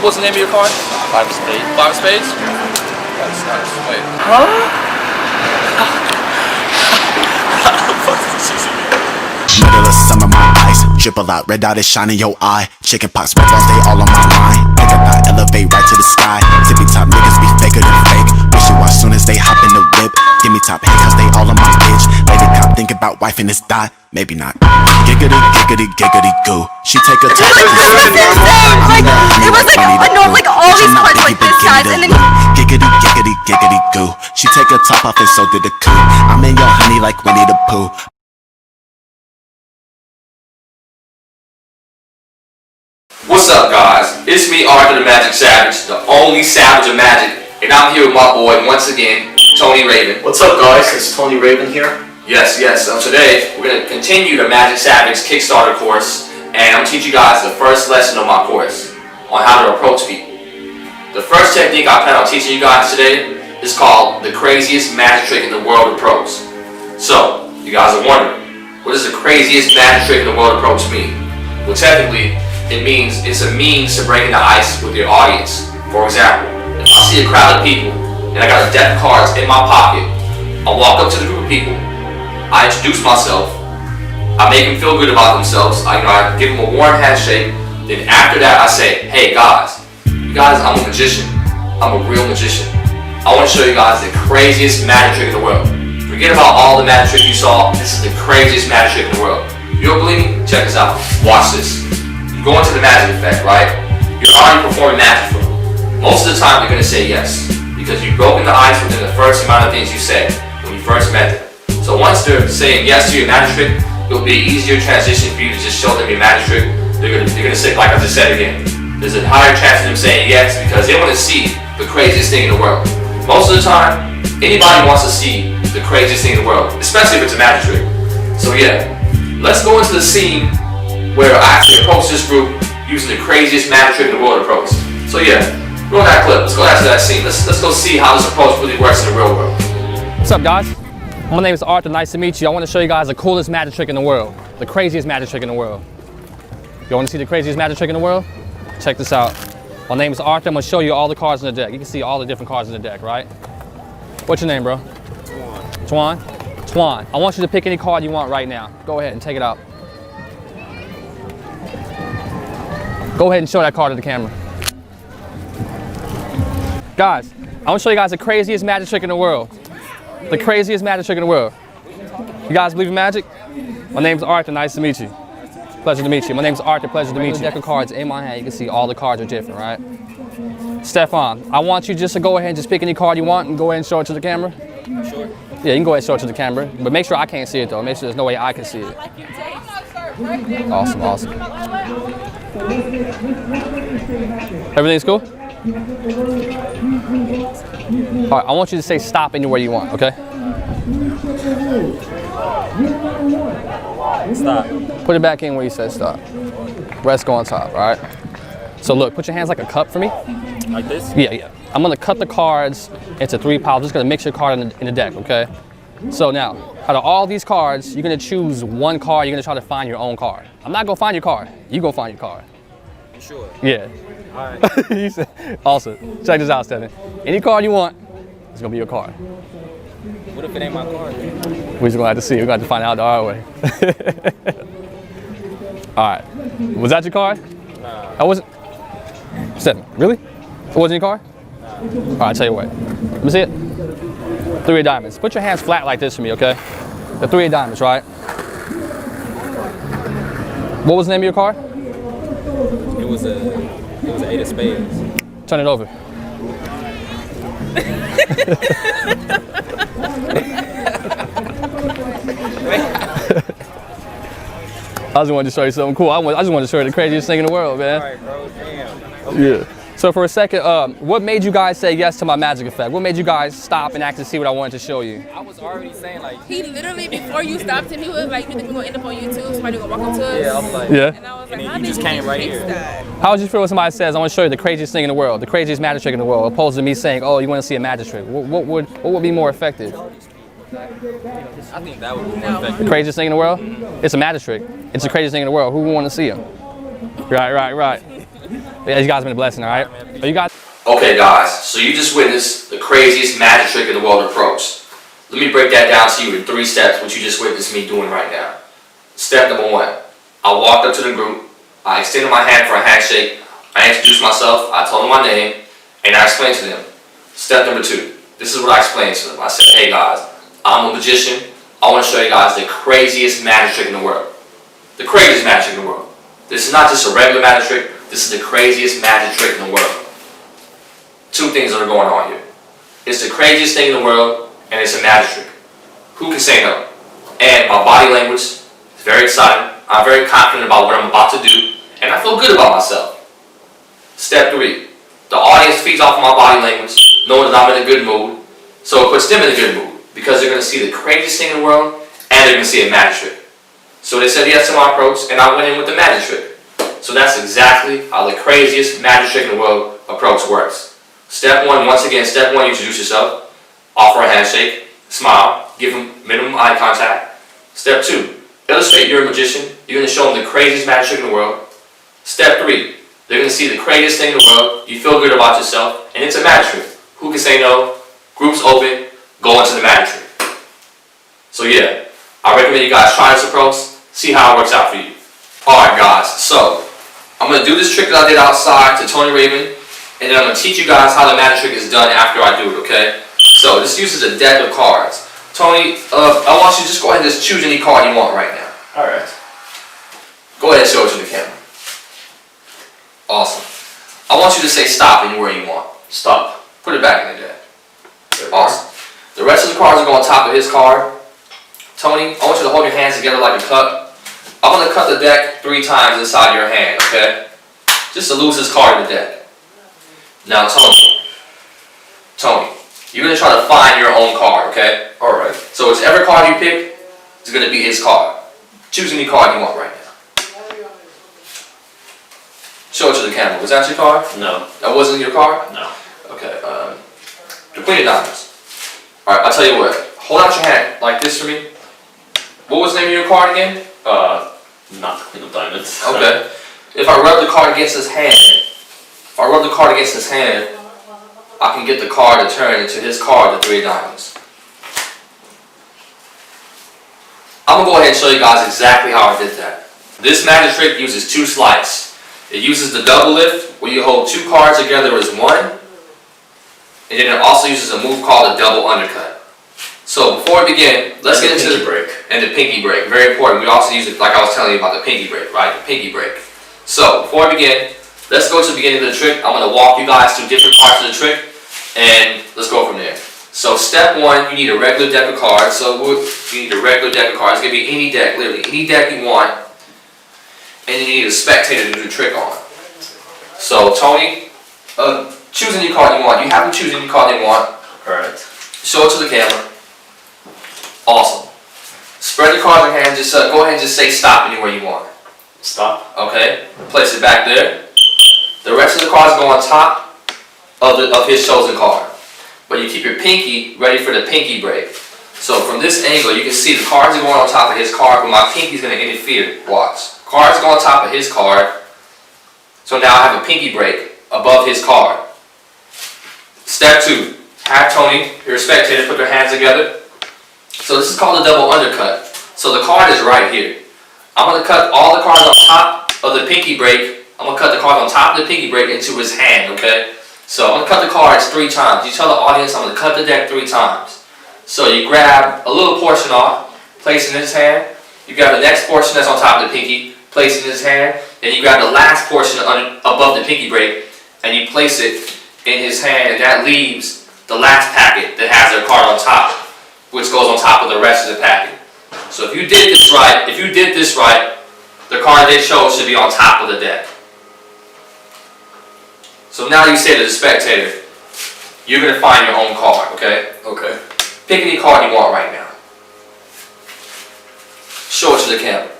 What's the name of your card? Five of spades. Five of spades? That's nice. Wait. Middle of summer, my eyes dribble out, red dot is shining your eye. Chicken pox, red balls, they all on my mind. Pick a thought, elevate right to the sky. Tippy top niggas be faker than fake. Wish you watch soon as they hop in the whip. Give me top hate cause they all on my bitch. Lady cop think about wife in this dot. Maybe not. Giggity, giggity, giggity, goo. She take a top. It was insane! Like, it was like, like all these cards like this, guys, and then giggity, giggity, giggity, goo. She take her top off and so did the coup. I'm in your honey like Winnie the Pooh. What's up, guys? It's me, Arthur the Magic Savage, the only savage of magic, and I'm here with my boy, once again, Tony Raven. What's up, guys? It's Tony Raven here. Yes. So today, we're going to continue the Magic Savage Kickstarter course, and I'm going to teach you guys the first lesson of my course on how to approach people. The first technique I plan on teaching you guys today is called the craziest magic trick in the world approach. So, you guys are wondering, what does the craziest magic trick in the world approach mean? Well, technically, it means it's a means to breaking the ice with your audience. For example, if I see a crowd of people and I got a deck of cards in my pocket, I walk up to the group of people, I introduce myself, I make them feel good about themselves, I give them a warm handshake, then after that I say, hey guys, I'm a magician, I'm a real magician. I want to show you guys the craziest magic trick in the world. Forget about all the magic tricks you saw, this is the craziest magic trick in the world. You don't believe me? Check this out, watch this. You go into the magic effect, right? You're already performing magic for them. Most of the time they're going to say yes, because you've broken the ice within the first amount of things you said when you first met them. So once they're saying yes to your magic trick, it'll be an easier transition for you to just show them your magic trick. They're gonna say, like I just said again, there's a higher chance of them saying yes because they want to see the craziest thing in the world. Most of the time, anybody wants to see the craziest thing in the world, especially if it's a magic trick. So yeah, let's go into the scene where I actually approach this group using the craziest magic trick in the world approach. So yeah, roll that clip. Let's go back to that scene. Let's go see how this approach really works in the real world. What's up, guys? My name is Arthur. Nice to meet you. I want to show you guys the coolest magic trick in the world, the craziest magic trick in the world. You want to see the craziest magic trick in the world? Check this out. My name is Arthur. I'm going to show you all the cards in the deck. You can see all the different cards in the deck, right? What's your name, bro? Twan. Twan. I want you to pick any card you want right now. Go ahead and take it out. Go ahead and show that card to the camera. Guys, I want to show you guys the craziest magic trick in the world. The craziest magic trick in the world. You guys believe in magic? My name's Arthur. Nice to meet you. Pleasure to meet you. My name's Arthur. Pleasure to meet you. Deck of cards in my hand. You can see all the cards are different, right? Stefan, I want you just to go ahead and just pick any card you want and go ahead and show it to the camera. Sure. Yeah, you can go ahead and show it to the camera, but make sure I can't see it though. Make sure there's no way I can see it. Awesome. Everything's cool? All right, I want you to say stop anywhere you want, okay? Stop. Put it back in where you said stop. Rest go on top, all right? So look, put your hands like a cup for me. Like this? Yeah. I'm gonna cut the cards into 3 piles. I'm just gonna mix your card in the deck, okay? So now, out of all these cards, you're gonna choose one card. You're gonna try to find your own card. I'm not gonna find your card. You go find your card. You sure? Yeah. All right. You said, awesome. Check this out, Stephen. Any card you want, it's gonna be your card. What if it ain't my card? We're just gonna have to see. We're gonna have to find out the hard way. All right. Was that your card? Nah. I wasn't. Stephen, really? It wasn't your card? Nah. All right, I'll tell you what. Let me see it. 3 of diamonds. Put your hands flat like this for me, okay? The 3 of diamonds, right? What was the name of your card? It was an 8 of spades. Turn it over. I just wanted to show you something cool. I just wanted to show you the craziest thing in the world, man. All right, bro. Damn. Okay. Yeah. So for a second, what made you guys say yes to my magic effect? What made you guys stop and actually see what I wanted to show you? I was already saying like. He literally, before you stopped him, he was like, you think we're going to end up on YouTube? Somebody going to walk up to us? Yeah, I was like. Yeah. And I was And like, then how you did just you came right fix here. that? How would you feel when somebody says, I want to show you the craziest thing in the world, the craziest magic trick in the world, opposed to me saying, oh, you want to see a magic trick? What would be more effective? I think that would be more effective. The craziest thing in the world? It's a magic trick. It's the craziest thing in the world. Who would want to see him? Right. Yeah, you guys been a blessing, all right? Are you guys? Okay guys, so you just witnessed the craziest magic trick in the world approach. Let me break that down to you in 3 steps, what you just witnessed me doing right now. Step number 1, I walked up to the group, I extended my hand for a handshake, I introduced myself, I told them my name, and I explained to them. Step number 2, this is what I explained to them. I said, hey guys, I'm a magician, I want to show you guys the craziest magic trick in the world. The craziest magic trick in the world. This is not just a regular magic trick, this is the craziest magic trick in the world. 2 things that are going on here. It's the craziest thing in the world, and it's a magic trick. Who can say no? And my body language is very exciting. I'm very confident about what I'm about to do, and I feel good about myself. Step 3. The audience feeds off of my body language, knowing that I'm in a good mood, so it puts them in a good mood, because they're going to see the craziest thing in the world, and they're going to see a magic trick. So they said yes to my approach, and I went in with the magic trick. So that's exactly how the craziest magic trick in the world approach works. Step 1, once again, step 1, you introduce yourself, offer a handshake, smile, give them minimum eye contact. Step 2, illustrate you're a magician, you're going to show them the craziest magic trick in the world. Step 3, they're going to see the craziest thing in the world, you feel good about yourself, and it's a magic trick. Who can say no? Group's open, go into the magic trick. So yeah, I recommend you guys try this approach, see how it works out for you. Alright guys, so I'm going to do this trick that I did outside to Tony Raven, and then I'm going to teach you guys how the magic trick is done after I do it, okay? So this uses a deck of cards. Tony, I want you to just go ahead and just choose any card you want right now. Alright. Go ahead and show it to the camera. Awesome. I want you to say stop anywhere you want. Stop. Put it back in the deck. Awesome. The rest of the cards are going on top of his card. Tony, I want you to hold your hands together like a cup. I'm going to cut the deck 3 times inside your hand, okay? Just to lose his card in the deck. Now Tony, you're going to try to find your own card, okay? Alright. So whichever card you pick is going to be his card. Choose any card you want right now. Show it to the camera. Was that your card? No. That wasn't your card? No. Okay, the Queen of Diamonds. Alright, I'll tell you what. Hold out your hand like this for me. What was the name of your card again? Not the Queen of Diamonds. Okay. If I rub the card against his hand, I can get the card to turn into his card, the 3 of Diamonds. I'm going to go ahead and show you guys exactly how I did that. This magic trick uses 2 sleights. It uses the double lift, where you hold 2 cards together as one, and then it also uses a move called a double undercut. So before we begin, let's get into the break. And the pinky break, very important. We also use it, like I was telling you about the pinky break, right? The pinky break. So before we begin, let's go to the beginning of the trick. I'm going to walk you guys through different parts of the trick, and let's go from there. So step 1, you need a regular deck of cards. So you need a regular deck of cards. It can be any deck, literally any deck you want, and you need a spectator to do the trick on. So Tony, choose any card you want. You have to choose any card they want. Alright. Show it to the camera. Awesome. Spread your cards in your hand. Just go ahead and just say stop anywhere you want. Stop. Okay. Place it back there. The rest of the cards go on top of his chosen card. But you keep your pinky ready for the pinky break. So from this angle, you can see the cards are going on top of his card, but my pinky's going to interfere. Watch. Cards go on top of his card. So now I have a pinky break above his card. Step 2. Have Tony, your spectator, put their hands together. So this is called a double undercut. So the card is right here. I'm going to cut all the cards on top of the pinky break. I'm going to cut the cards on top of the pinky break into his hand, okay? So I'm going to cut the cards 3 times. You tell the audience I'm going to cut the deck 3 times. So you grab a little portion off, place it in his hand. You grab the next portion that's on top of the pinky, place it in his hand. Then you grab the last portion above the pinky break, and you place it in his hand, and that leaves the last packet that has their card on top, which goes on top of the rest of the packet. So if you did this right, the card they chose should be on top of the deck. So now you say to the spectator, you're going to find your own card, okay? Okay. Pick any card you want right now. Show it to the camera.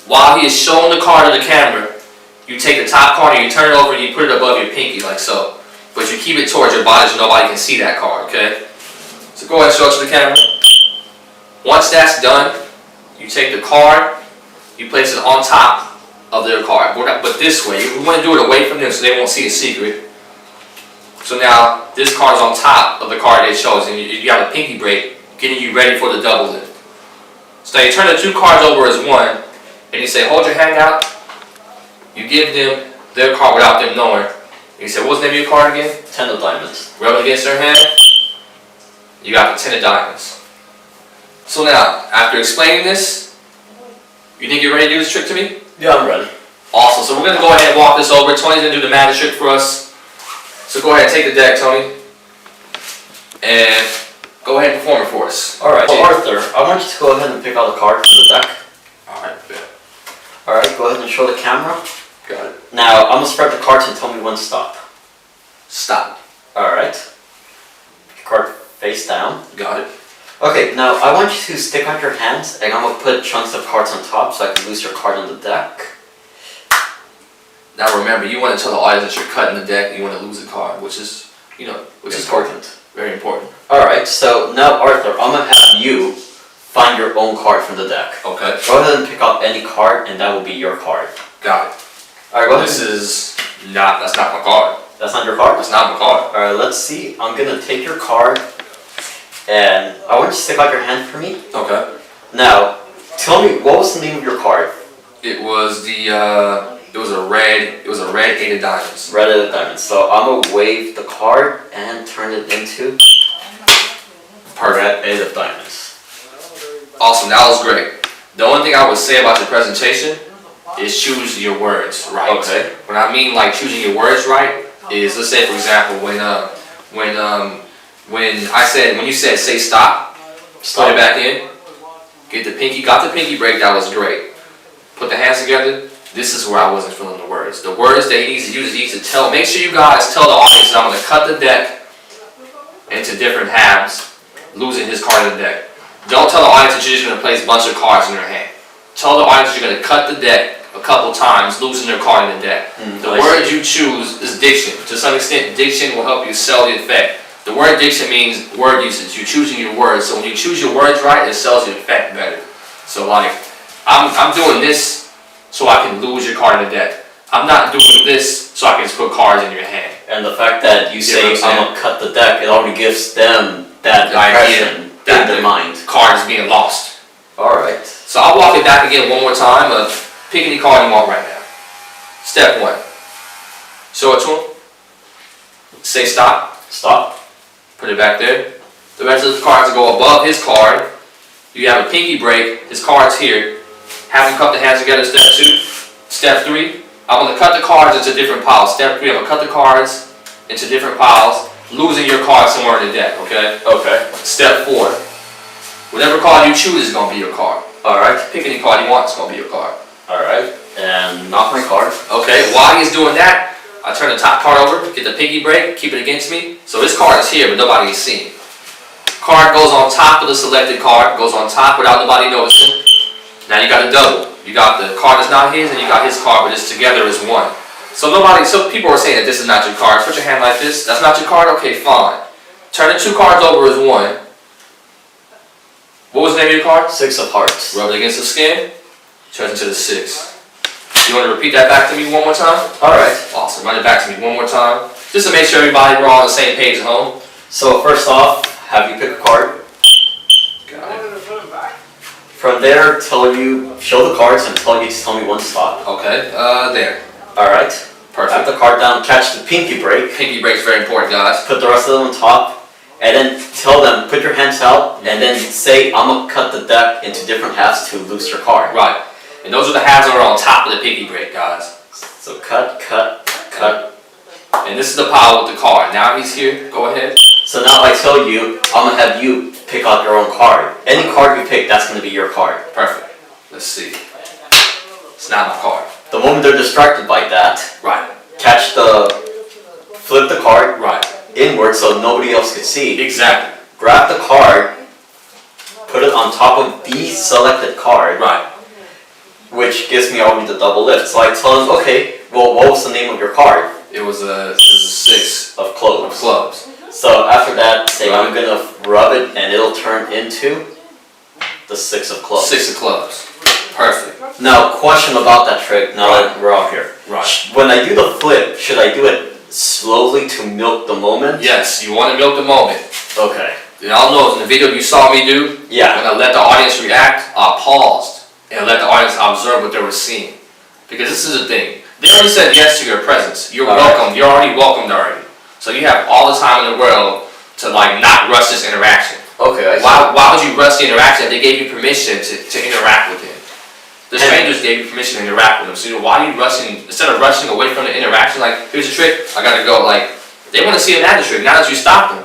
While he is showing the card to the camera, you take the top card and you turn it over and you put it above your pinky like so. But you keep it towards your body so nobody can see that card, okay? So go ahead and show it to the camera. Once that's done, you take the card, you place it on top of their card, but this way. We want to do it away from them so they won't see the secret. So now this card is on top of the card they chose, and you have a pinky break, getting you ready for the double lift. So now you turn the 2 cards over as one, and you say, hold your hand out. You give them their card without them knowing. And you say, what's the name of your card again? 10 of diamonds. Rub it against their hand. You got the 10 of diamonds. So now, after explaining this, you think you're ready to do this trick to me? Yeah, I'm ready. Awesome. So we're going to go ahead and walk this over. Tony's going to do the magic trick for us. So go ahead and take the deck, Tony. And go ahead and perform it for us. Alright, so Arthur, I want you to go ahead and pick out a card from the deck. Alright, good. Alright, go ahead and show the camera. Got it. Now, I'm going to spread the cards and tell me when to stop. Stop. Alright. Card face down. Got it. Okay, now I want you to stick out your hands and I'm going to put chunks of cards on top so I can lose your card on the deck. Now remember, you want to tell the audience that you're cutting the deck and you want to lose a card, which is, which is important. Very important. Alright, so now Arthur, I'm going to have you find your own card from the deck. Okay. Go ahead and pick out any card and that will be your card. Got it. Alright, go ahead. That's not my card. That's not your card? That's not my card. Alright, let's see. I'm going to take your card and I want you to stick out your hand for me. Okay. Now, tell me, what was the name of your card? It was it was a red 8 of diamonds. Red of diamonds. So I'm going to wave the card and turn it into Perfect. Red 8 of diamonds. Awesome, that was great. The only thing I would say about your presentation is choose your words right. Okay. When I mean like choosing your words right is, let's say for example, when you said say stop, put it back in, got the pinky break, that was great. Put the hands together, this is where I wasn't feeling the words. The words that he needs to use is he needs to tell, make sure you guys tell the audience that I'm going to cut the deck into different halves, losing his card in the deck. Don't tell the audience that you're just going to place a bunch of cards in your hand. Tell the audience you're going to cut the deck a couple times, losing their card in the deck. The word you choose is diction. To some extent, diction will help you sell the effect. The word diction means word usage. You're choosing your words. So when you choose your words right, it sells the effect better. So like, I'm doing this so I can lose your card in the deck. I'm not doing this so I can just put cards in your hand. And the fact that you say I'm going to cut the deck, it already gives them that impression in their mind. Card is being lost. Alright. So I'll walk it back again one more time. Pick any card you want right now. Step 1. Show it to him. Say stop. Stop. Put it back there. The rest of the cards go above his card. You have a pinky break. His card's here. Have him cup the hands together. Step 2. Step 3. I'm going to cut the cards into different piles. Step 3. I'm going to cut the cards into different piles, losing your card somewhere in the deck. Okay. Okay. Step 4. Whatever card you choose is going to be your card. Alright. Pick any card you want. It's going to be your card. Alright. And knock my card. Okay. While he's doing that, I turn the top card over, get the pinky break, keep it against me. So this card is here, but nobody is seeing. Card goes on top of the selected card, goes on top without nobody noticing. Now you got a double. You got the card that's not his, and you got his card, but it's together as one. So people are saying that this is not your card. Put your hand like this. That's not your card? Okay, fine. Turn the 2 cards over as one. What was the name of your card? 6 of hearts. Rub it against the skin, turns into the 6. You want to repeat that back to me one more time? Alright. Awesome. Run it back to me one more time. Just to make sure we're all on the same page at home. So first off, have you pick a card. Got it. From there, show the cards and tell me when to stop. Okay. There. Alright. Perfect. Have the card down, catch the pinky break. Pinky break is very important, guys. Put the rest of them on top. And then tell them, put your hands out, and then say, I'm going to cut the deck into different halves to lose your card. Right. And those are the halves that are on top of the pinky break, guys. So cut, cut, cut. And this is the pile with the card. Now he's here. Go ahead. So now I tell you, I'm going to have you pick out your own card. Any card you pick, that's going to be your card. Perfect. Let's see. It's not my card. The moment they're distracted by that, Right. flip the card Right. inward so nobody else can see. Exactly. Grab the card, put it on top of the selected card, Right. which gives me already the double lift. So I tell them, okay, well, what was the name of your card? It was a 6 Of of clubs. clubs. So after that, say Right. I'm going to rub it and it'll turn into the 6 of clubs. 6 of clubs. Perfect. Now, question about that trick. Now Right. that we're all here. Right. When I do the flip, should I do it slowly to milk the moment? Yes, you want to milk the moment. Okay. Y'all know in the video you saw me do, Yeah. when I let the audience react, I paused and let the audience observe what they were seeing. Because this is the thing. They already said yes to your presence. You're Alright. welcome. You're already welcomed already. So you have all the time in the world to like not rush this interaction. Okay, I see. Why would you rush the interaction if they gave you permission to interact with him? The strangers gave you permission to interact with him. So why are you rushing, instead of rushing away from the interaction, like, here's a trick, I gotta go, like, they want to see a magic trick, now that you stop them.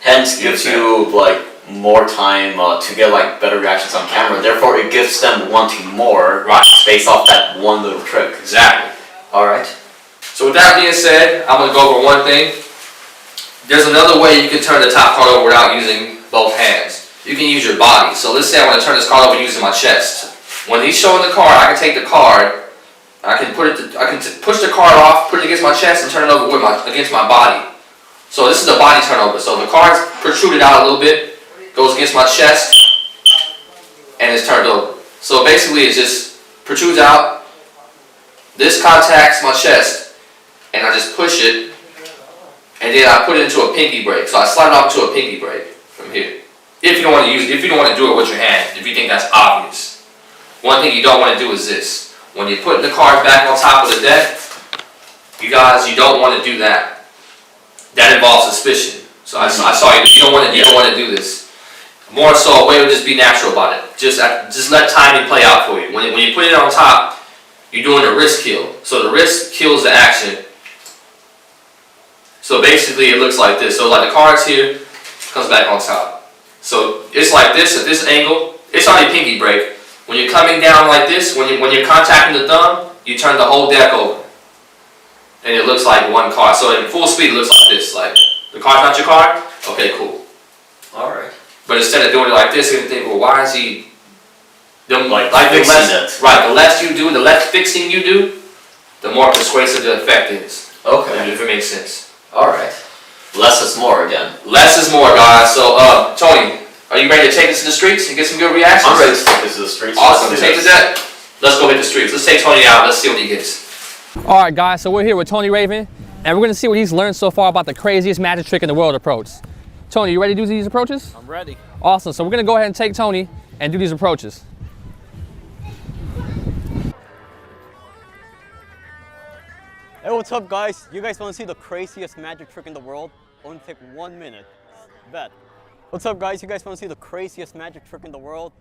Hence gives you like more time to get like better reactions on camera. Therefore, it gives them wanting more. Right. Based off that one little trick. Exactly. All right. So with that being said, I'm gonna go over one thing. There's another way you can turn the top card over without using both hands. You can use your body. So let's say I want to turn this card over using my chest. When he's showing the card, I can take the card, I can push the card off, put it against my chest, and turn it over with against my body. So this is a body turnover. So the card's protruded out a little bit, goes against my chest, and it's turned over. So basically, it just protrudes out. This contacts my chest, and I just push it, and then I put it into a pinky break. So I slide it off to a pinky break from here. If you don't want to use, if you don't want to do it with your hand, if you think that's obvious. One thing you don't want to do is this. When you're putting the cards back on top of the deck, you guys, you don't want to do that. That involves suspicion. So I saw you. You don't want to do this. More so, a way to just be natural about it. Just let timing play out for you. When you put it on top, you're doing a wrist kill. So the wrist kills the action. So basically, it looks like this. So like the cards here, comes back on top. So it's like this at this angle. It's already pinky break. When you're coming down like this, when you're contacting the thumb, you turn the whole deck over. And it looks like one card. So in full speed, it looks like this. Like, the card's not your card? Okay, cool. Alright. But instead of doing it like this, you're going to think, well, why is he... Like the fixing less, it. right, the less you do, the less fixing you do, the more persuasive the effect is. Okay. If it makes sense. Alright. Less is more again. Less is more, guys. So, Tony, are you ready to take this to the streets and get some good reactions? I'm ready to take this to the streets. Awesome. Let's do Take the this. deck. Let's go hit the streets. Let's take Tony out. Let's see what he gets. All right, guys, so we're here with Tony Raven, and we're gonna see what he's learned so far about the craziest magic trick in the world approach. Tony, you ready to do these approaches? I'm ready. Awesome, so we're gonna go ahead and take Tony and do these approaches. Hey, what's up, guys? You guys want to see the craziest magic trick in the world? Only take 1 minute. Bet. What's up, guys? You guys want to see the craziest magic trick in the world?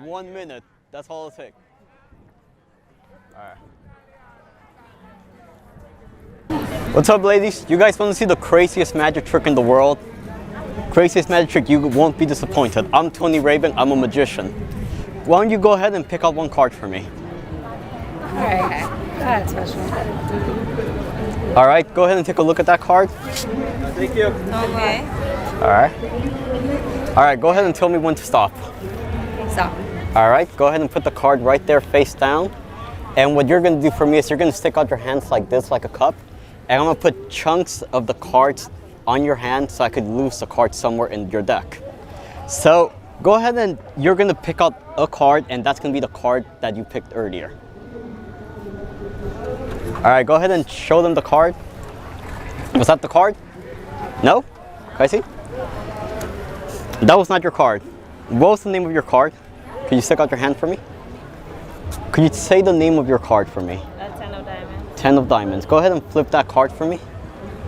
1 minute. That's all it'll take. Alright. What's up, ladies? You guys want to see the craziest magic trick in the world? Craziest magic trick, you won't be disappointed. I'm Tony Raven, I'm a magician. Why don't you go ahead and pick out one card for me? Okay. That's special. Alright, go ahead and take a look at that card. Thank you. Okay. Alright. Alright, go ahead and tell me when to stop. Stop. Alright, go ahead and put the card right there face down. And what you're gonna do for me is you're gonna stick out your hands like this, like a cup. And I'm gonna put chunks of the cards on your hand so I could lose the card somewhere in your deck. So go ahead and you're gonna pick out a card, and that's gonna be the card that you picked earlier. Alright, go ahead and show them the card. Was that the card? No? Can I see? That was not your card. What was the name of your card? Can you stick out your hand for me? Could you say the name of your card for me? 10 of diamonds. 10 of diamonds. Go ahead and flip that card for me.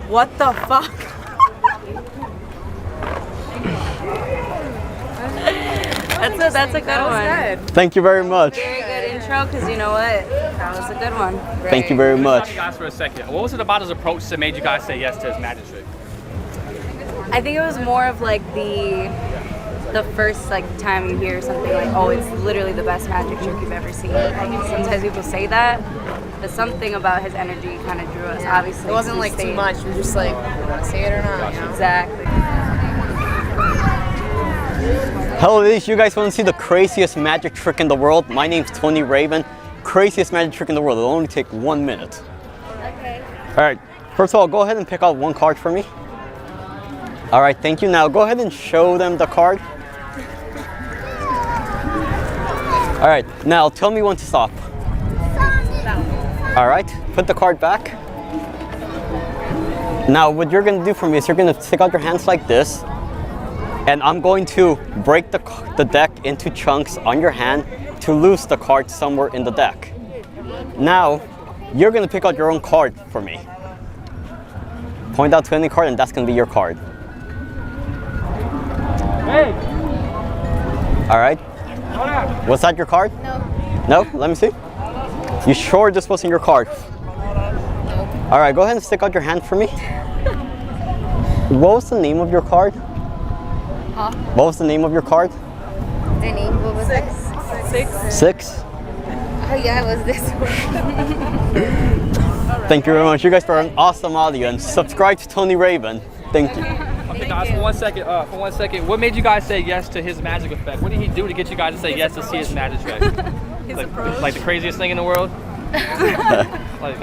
What the fuck? That's a good one. Thank you very much. Very good intro, because you know what? That was a good one. Thank you very much. Stop you guys for a second. What was it about his approach that made you guys say yes to his magic trick? I think it was more of like the first like time you hear something like, oh, it's literally the best magic trick you've ever seen. Like, sometimes people say that, but something about his energy kind of drew us. Obviously, It wasn't like too much. It was just like, say it or not. You know? Exactly. Hello, ladies. You guys want to see the craziest magic trick in the world? My name's Tony Raven. Craziest magic trick in the world. It'll only take 1 minute. Okay. All right. First of all, go ahead and pick out one card for me. All right. Thank you. Now go ahead and show them the card. All right, now tell me when to stop. All right, put the card back. Now what you're gonna do for me is you're gonna stick out your hands like this, and I'm going to break the deck into chunks on your hand to lose the card somewhere in the deck. Now, you're gonna pick out your own card for me. Point out to any card and that's gonna be your card. Hey! All right. Was that your card? No. No? Let me see. You sure this wasn't your card? All right, go ahead and stick out your hand for me. What was the name of your card? Huh? What was the name of your card? Denny, what was it? 6. 6? Oh yeah, it was this one. Thank you very much. You guys are an awesome audience. Subscribe to Tony Raven. Thank you. Okay, guys, for one second, what made you guys say yes to his magic effect? What did he do to get you guys to say yes to see his magic effect? His approach. Like the craziest thing in the world? Like,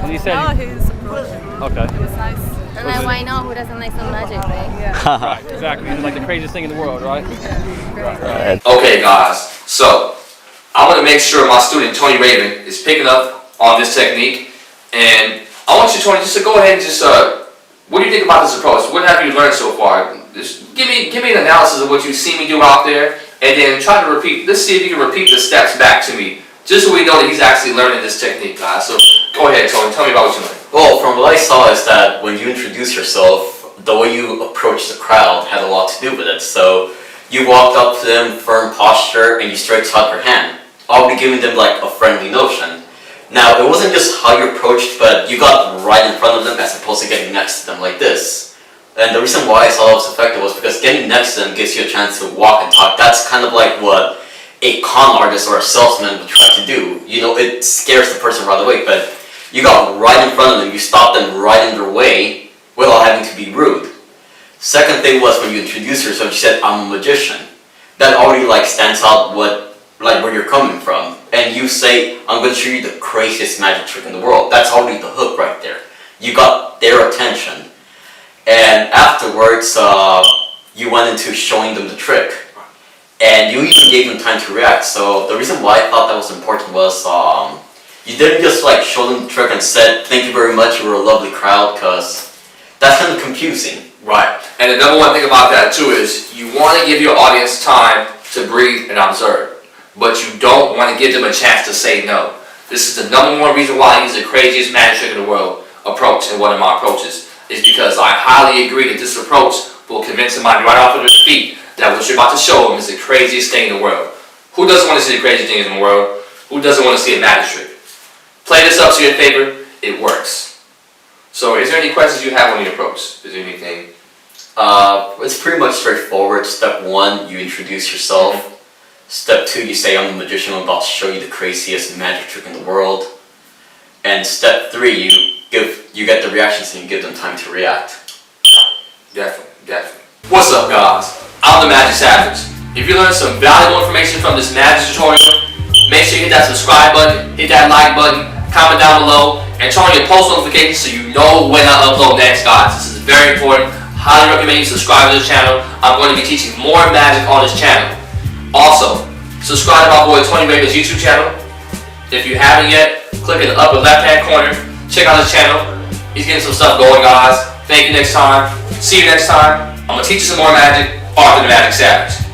when he said, Oh, his approach. okay. It's nice. And then why not? Who doesn't like some magic, right? Yeah. Right, exactly. He's like the craziest thing in the world, right? Okay, guys. So I want to make sure my student Tony Raven is picking up on this technique, and I want you, Tony, just to go ahead and just what do you think about this approach? What have you learned so far? Just give me an analysis of what you see me do out there, and then try to repeat. Let's see if you can repeat the steps back to me, just so we know that he's actually learning this technique, guys. So go ahead, Tony. Tell me about what you learned. Well, from what I saw is that when you introduce yourself, the way you approach the crowd had a lot to do with it. So you walked up to them, firm posture, and you stretched out your hand, already giving them like a friendly notion. Now, it wasn't just how you approached, but you got right in front of them as opposed to getting next to them like this. And the reason why I saw that was effective was because getting next to them gives you a chance to walk and talk. That's kind of like what a con artist or a salesman would try to do. You know, it scares the person right away, but you got right in front of them, you stopped them right in their way without having to be rude. Second thing was when you introduced yourself, you said, I'm a magician. That already like stands out where you're coming from. And you say, I'm going to show you the craziest magic trick in the world. That's already the hook right there. You got their attention. And afterwards, you went into showing them the trick. And you even gave them time to react. So the reason why I thought that was important was you didn't just like show them the trick and said, thank you very much, you were a lovely crowd, because that's kind of confusing. Right. And the number one thing about that too is you want to give your audience time to breathe and observe, but you don't want to give them a chance to say no. This is the number one reason why he's the craziest magic trick in the world approach, and one of my approaches is because I highly agree that this approach will convince somebody right off of their feet that what you're about to show them is the craziest thing in the world. Who doesn't want to see the craziest things in the world? Who doesn't want to see a magic trick? Play this up to your favor. It works. So is there any questions you have on the approach? Is there anything? It's pretty much straightforward. Step 1, you introduce yourself. Step 2, you say, I'm a magician, I'm about to show you the craziest magic trick in the world. And step 3, you get the reactions and you give them time to react. Definitely. What's up, guys? I'm the Magic Savage. If you learned some valuable information from this magic tutorial, make sure you hit that subscribe button, hit that like button, comment down below, and turn on your post notifications so you know when I upload next, guys. This is very important. Highly recommend you subscribe to the channel. I'm going to be teaching more magic on this channel. Also, subscribe to my boy Tony Raven's YouTube channel. If you haven't yet, click in the upper left-hand corner. Check out his channel. He's getting some stuff going, guys. Thank you next time. See you next time. I'm going to teach you some more magic. Arthur the Magic Savage.